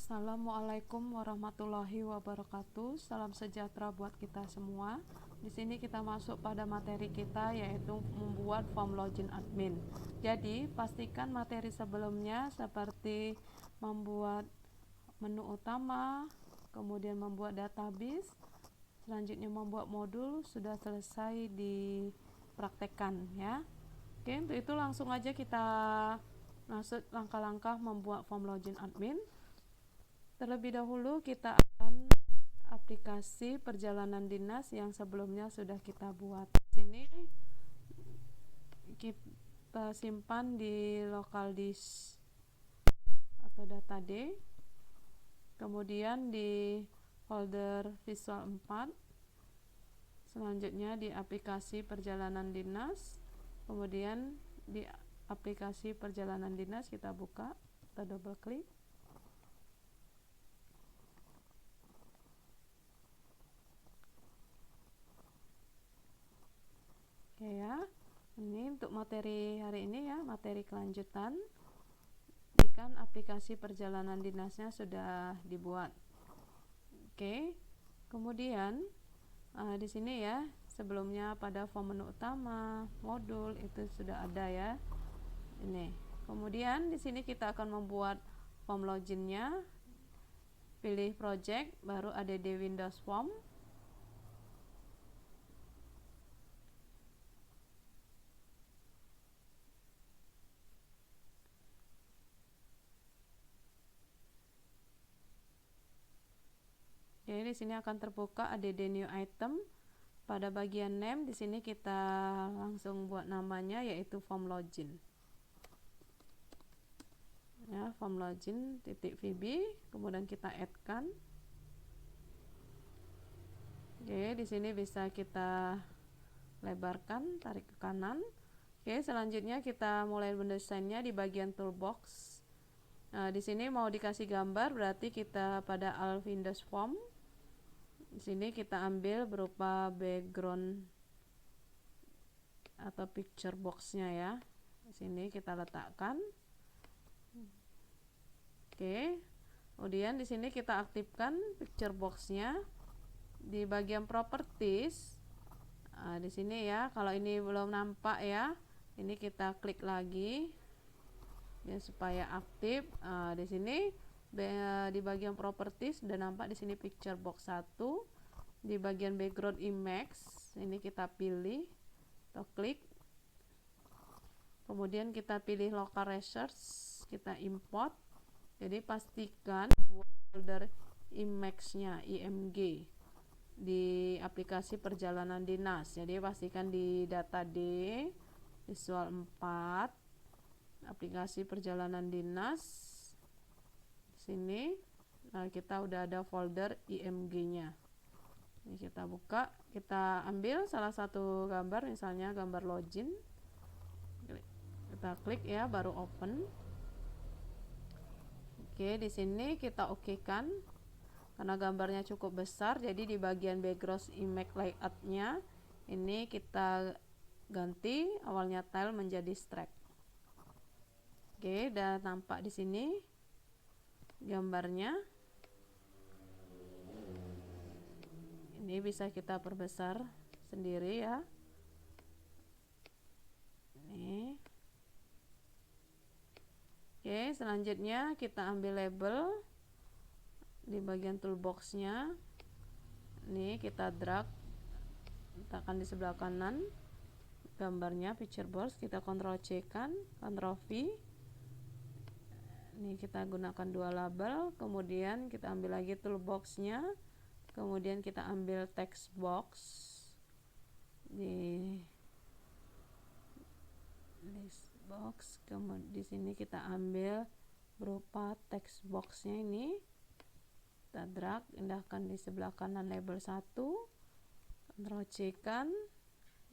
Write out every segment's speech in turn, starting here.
Assalamualaikum warahmatullahi wabarakatuh. Salam sejahtera buat kita semua. Di sini kita masuk pada materi kita, yaitu membuat form login admin. Jadi, pastikan materi sebelumnya seperti membuat menu utama, kemudian membuat database, selanjutnya membuat modul sudah selesai dipraktekkan ya. Oke, untuk itu langsung aja kita masuk langkah-langkah membuat form login admin. Terlebih dahulu kita akan aplikasi perjalanan dinas yang sebelumnya sudah kita buat. Di sini kita simpan di local disk atau data D, kemudian di folder visual 4, selanjutnya di aplikasi perjalanan dinas, kemudian di aplikasi perjalanan dinas kita buka atau double klik. Oke ya, ini untuk materi hari ini ya, materi kelanjutan. Pastikan aplikasi perjalanan dinasnya sudah dibuat. Oke, kemudian di sini ya, sebelumnya pada form menu utama, modul itu sudah ada ya. Ini. Kemudian di sini kita akan membuat form loginnya. Pilih project, baru ada di Windows Form. Jadi di sini akan terbuka add new item. Pada bagian name di sini kita langsung buat namanya, yaitu form login. Ya, form login .vb, kemudian kita add-kan. Oke, di sini bisa kita lebarkan, tarik ke kanan. Oke, selanjutnya kita mulai mendesainnya di bagian toolbox. Nah, di sini mau dikasih gambar, berarti kita pada Alt Windows Form. Di sini kita ambil berupa background atau picture box-nya ya. Di sini kita letakkan. Oke. Kemudian di sini kita aktifkan picture box-nya di bagian properties. Nah, di sini ya, kalau ini belum nampak ya, ini kita klik lagi ya supaya aktif. Di sini di bagian properties sudah nampak di sini picture box 1. Di bagian background image ini kita pilih atau klik. Kemudian kita pilih local resource, kita import. Jadi pastikan folder image-nya img di aplikasi perjalanan dinas. Jadi pastikan di data D, visual 4, aplikasi perjalanan dinas. Sini nah kita udah ada folder img-nya. Ini kita buka, kita ambil salah satu gambar, misalnya gambar login. Kita klik ya, baru open. Oke, di sini kita oke-kan. Karena gambarnya cukup besar, jadi di bagian background image layout-nya ini kita ganti awalnya tile menjadi strap. Oke, dan nampak di sini gambarnya. Ini bisa kita perbesar sendiri ya. Ini. Oke, selanjutnya kita ambil label di bagian toolbox-nya. Ini kita drag, letakkan di sebelah kanan gambarnya picture box, kita Ctrl C kan, Ctrl V. Ini kita gunakan dua label, kemudian kita ambil lagi toolbox-nya, kemudian kita ambil text box di list box, kemudian di sini kita ambil berupa text box-nya ini. Kita drag, indahkan di sebelah kanan label 1, Ctrl C kan,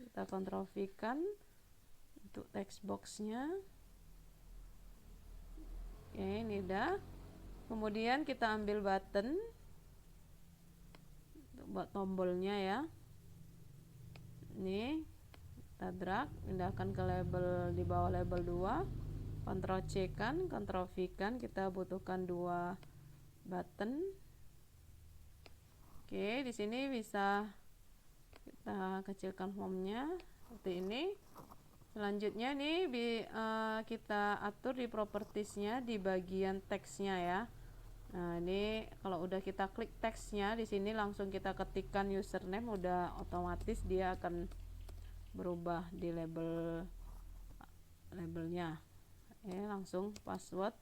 kita Ctrl V kan untuk text box-nya. Oke, ini udah. Kemudian kita ambil button untuk buat tombolnya ya. Ini kita drag, indahkan ke label di bawah label 2, Ctrl C kan, Ctrl V kan, kita butuhkan dua button. Oke, di sini bisa kita kecilkan formnya seperti ini. Selanjutnya nih kita atur di propertiesnya di bagian teksnya ya. Nah, ini kalau udah kita klik teksnya di sini langsung kita ketikkan username, udah otomatis dia akan berubah di labelnya. Langsung password.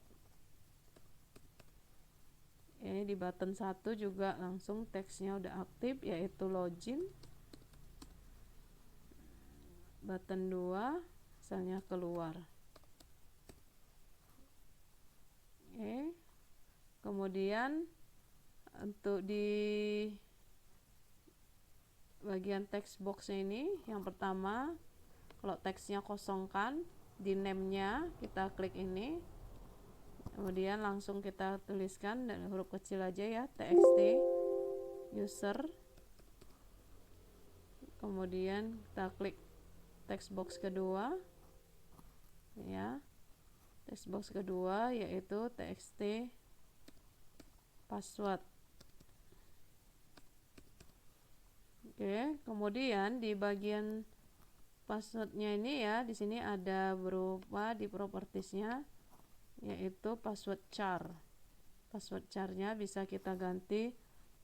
Di button 1 juga langsung teksnya udah aktif yaitu login. Button 2 misalnya keluar. Kemudian untuk di bagian text box ini yang pertama, kalau teksnya kosongkan, di name-nya kita klik ini, kemudian langsung kita tuliskan dan huruf kecil aja ya, txt user, kemudian kita klik text box kedua ya, text box kedua yaitu txt password. Kemudian di bagian passwordnya ini ya, di sini ada berupa di propertiesnya yaitu password char. Password charnya bisa kita ganti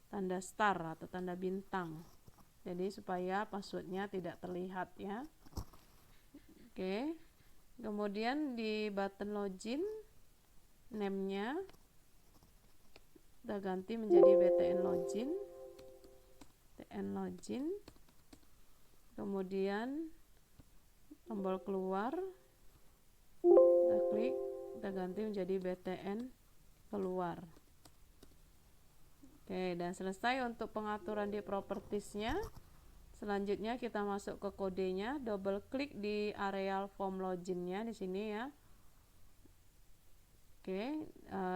tanda star atau tanda bintang, jadi supaya passwordnya tidak terlihat ya. Kemudian di button login, name-nya kita ganti menjadi btn login. Kemudian tombol keluar kita klik, kita ganti menjadi btn keluar. Dan selesai untuk pengaturan di propertiesnya. Selanjutnya kita masuk ke kodenya, double klik di areal form loginnya di sini ya.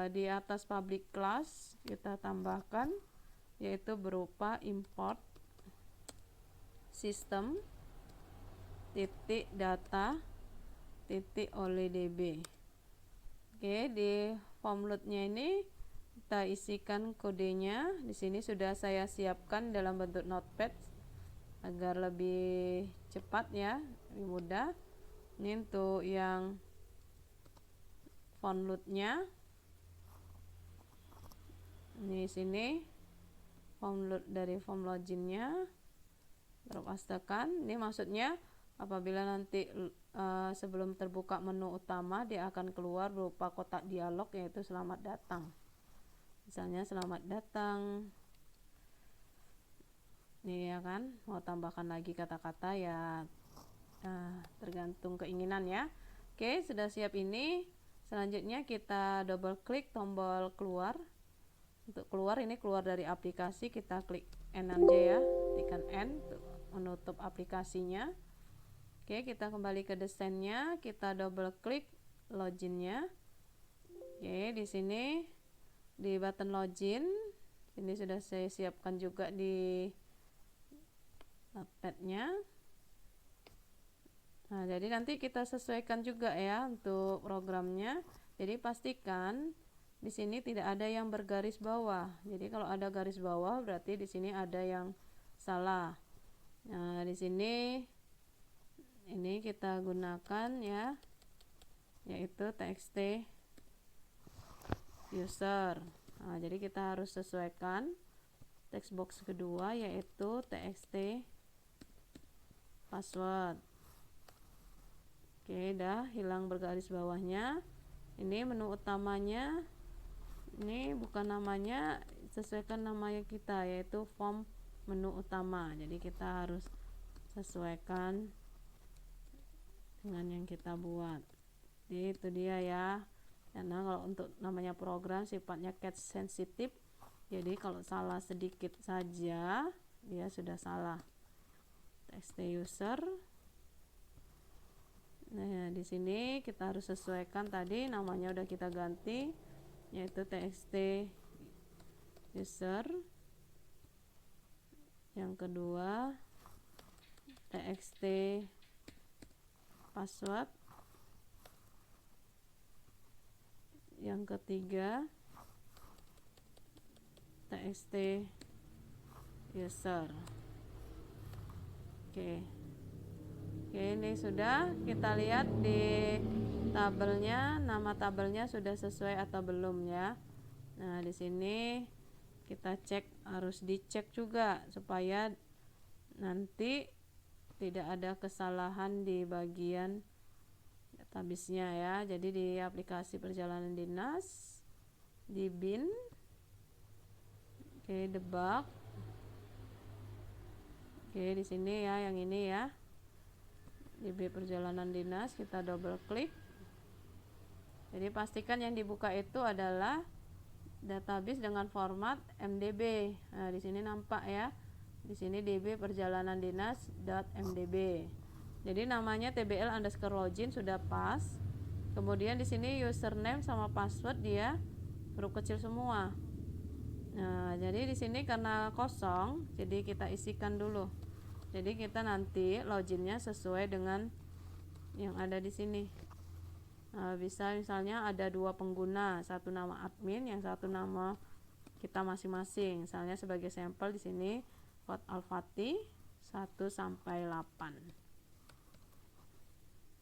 Di atas public class kita tambahkan yaitu berupa import system data olydb. Di form load-nya ini kita isikan kodenya. Di sini sudah saya siapkan dalam bentuk notepad agar lebih cepat ya, lebih mudah. Ini untuk yang form load-nya. Ini sini form load dari form login-nya. Pastekan. Ini maksudnya apabila nanti sebelum terbuka menu utama dia akan keluar berupa kotak dialog yaitu selamat datang. Misalnya selamat datang. Nih ya kan, mau tambahkan lagi kata-kata ya tergantung keinginan ya. Sudah siap ini. Selanjutnya kita double klik tombol keluar. Untuk keluar, ini keluar dari aplikasi, kita klik N aja ya, tekan N untuk menutup aplikasinya. Kita kembali ke desainnya, kita double klik loginnya. Di sini di button login, ini sudah saya siapkan juga di notepadnya. Nah, jadi nanti kita sesuaikan juga ya untuk programnya. Jadi pastikan di sini tidak ada yang bergaris bawah. Jadi kalau ada garis bawah berarti di sini ada yang salah. Nah, di sini ini kita gunakan ya, yaitu txt user. Nah, jadi kita harus sesuaikan text box kedua yaitu txt password. Dah hilang bergaris bawahnya. Ini menu utamanya, ini bukan namanya, sesuaikan namanya kita yaitu form menu utama. Jadi kita harus sesuaikan dengan yang kita buat. Jadi itu dia ya. Karena kalau untuk namanya program sifatnya case sensitif, jadi kalau salah sedikit saja dia sudah salah. Txt user. Nah, di sini kita harus sesuaikan tadi namanya udah kita ganti yaitu txt user. Yang kedua txt password. Yang ketiga txt user. Oke, ini sudah. Kita lihat di tabelnya, nama tabelnya sudah sesuai atau belum ya. Nah, di sini kita cek, harus dicek juga supaya nanti tidak ada kesalahan di bagian database-nya ya. Jadi di aplikasi perjalanan dinas, di bin, oke, debug. Oke, di sini ya, yang ini ya, di bin perjalanan dinas, kita double klik. Jadi pastikan yang dibuka itu adalah database dengan format MDB. Nah, di sini nampak ya. Di sini db perjalanan dinas.mdb. Jadi namanya tbl_login sudah pas. Kemudian di sini username sama password dia huruf kecil semua. Nah, jadi di sini karena kosong, jadi kita isikan dulu. Jadi kita nanti loginnya sesuai dengan yang ada di sini. Nah, bisa misalnya ada 2 pengguna, satu nama admin, yang satu nama kita masing-masing. Misalnya sebagai sampel di sini Kod Alfati 1 sampai 8.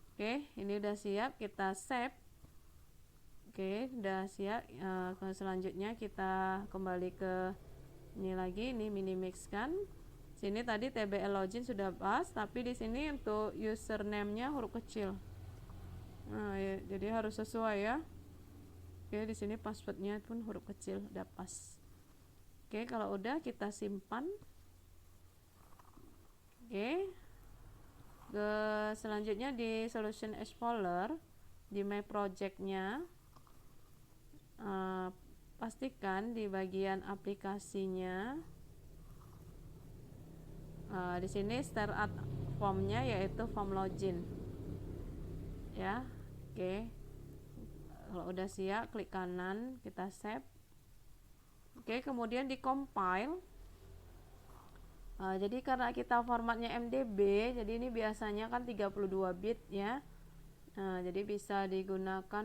Oke, ini udah siap, kita save. Oke, udah siap. Selanjutnya kita kembali ke ini lagi, ini minimixkan. Sini tadi tbl login sudah pas, tapi di sini untuk username-nya huruf kecil. Nah, ya, jadi harus sesuai ya. Oke, di sini passwordnya pun huruf kecil, udah pas. Oke, kalau udah kita simpan. Oke, selanjutnya di Solution Explorer, di My Project-nya, pastikan di bagian aplikasinya, di sini start at form-nya yaitu form login ya. Oke, kalau udah siap klik kanan, kita save. Oke, kemudian di compile. Jadi karena kita formatnya MDB, jadi ini biasanya kan 32 bit ya. Jadi bisa digunakan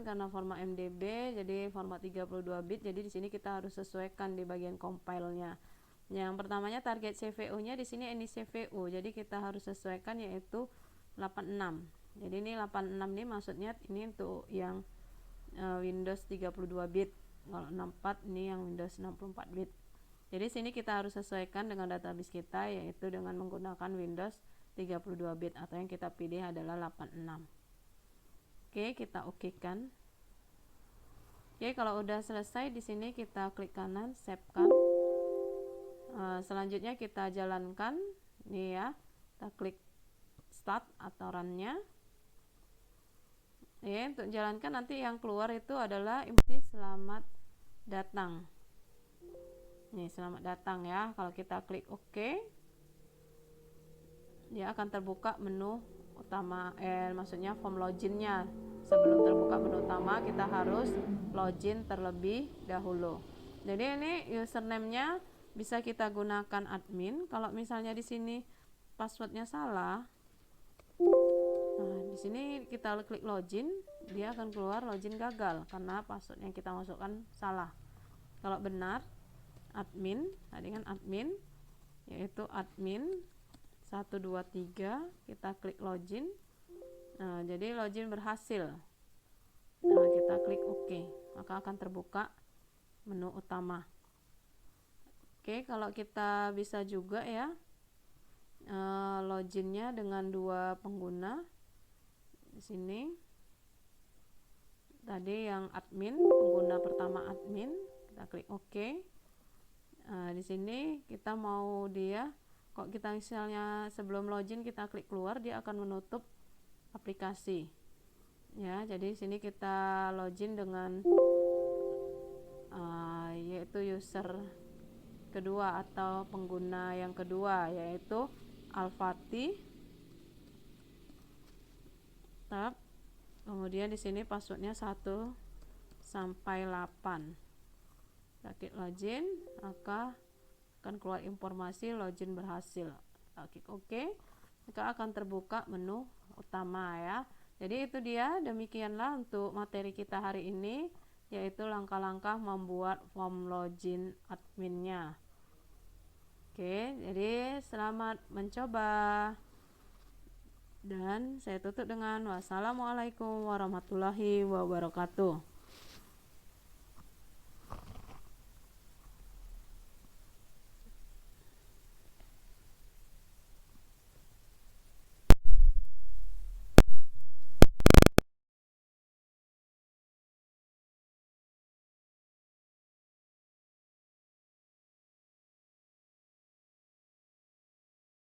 karena format MDB, jadi format 32 bit. Jadi di sini kita harus sesuaikan di bagian compile-nya. Yang pertamanya target CPU-nya di sini ini CPU. Jadi kita harus sesuaikan yaitu 86. Jadi ini 86 nih maksudnya ini untuk yang Windows 32 bit. Kalau 64 ini yang Windows 64 bit. Jadi sini kita harus sesuaikan dengan database kita yaitu dengan menggunakan Windows 32 bit atau yang kita pilih adalah 86. Oke, kita oke-kan. Oke, kalau udah selesai di sini kita klik kanan, save-kan. Selanjutnya kita jalankan nih ya. Kita klik start atau run-nya. Ya, untuk jalankan nanti yang keluar itu adalah informasi selamat datang. Nih, selamat datang ya. Kalau kita klik OK, dia akan terbuka menu utama, maksudnya form login-nya. Sebelum terbuka menu utama, kita harus login terlebih dahulu. Jadi ini username-nya bisa kita gunakan admin. Kalau misalnya di sini passwordnya salah, nah di sini kita klik login, dia akan keluar login gagal karena password yang kita masukkan salah. Kalau benar admin, tadi kan admin, yaitu admin 123, kita klik login. Nah, jadi login berhasil. Nah, kita klik OK, maka akan terbuka menu utama. Oke, kalau kita bisa juga ya loginnya dengan 2 pengguna. Di sini tadi yang admin, pengguna pertama admin, kita klik OK. Di sini kita mau dia, kok kita misalnya sebelum login kita klik keluar, dia akan menutup aplikasi. Ya, jadi di sini kita login dengan yaitu user kedua atau pengguna yang kedua yaitu Alfati. Tab. Kemudian di sini passwordnya 1 sampai 8. Klik login, maka akan keluar informasi login berhasil. Klik OK, maka akan terbuka menu utama ya. Jadi itu dia, demikianlah untuk materi kita hari ini, yaitu langkah-langkah membuat form login adminnya. Oke, jadi selamat mencoba. Dan saya tutup dengan wassalamualaikum warahmatullahi wabarakatuh.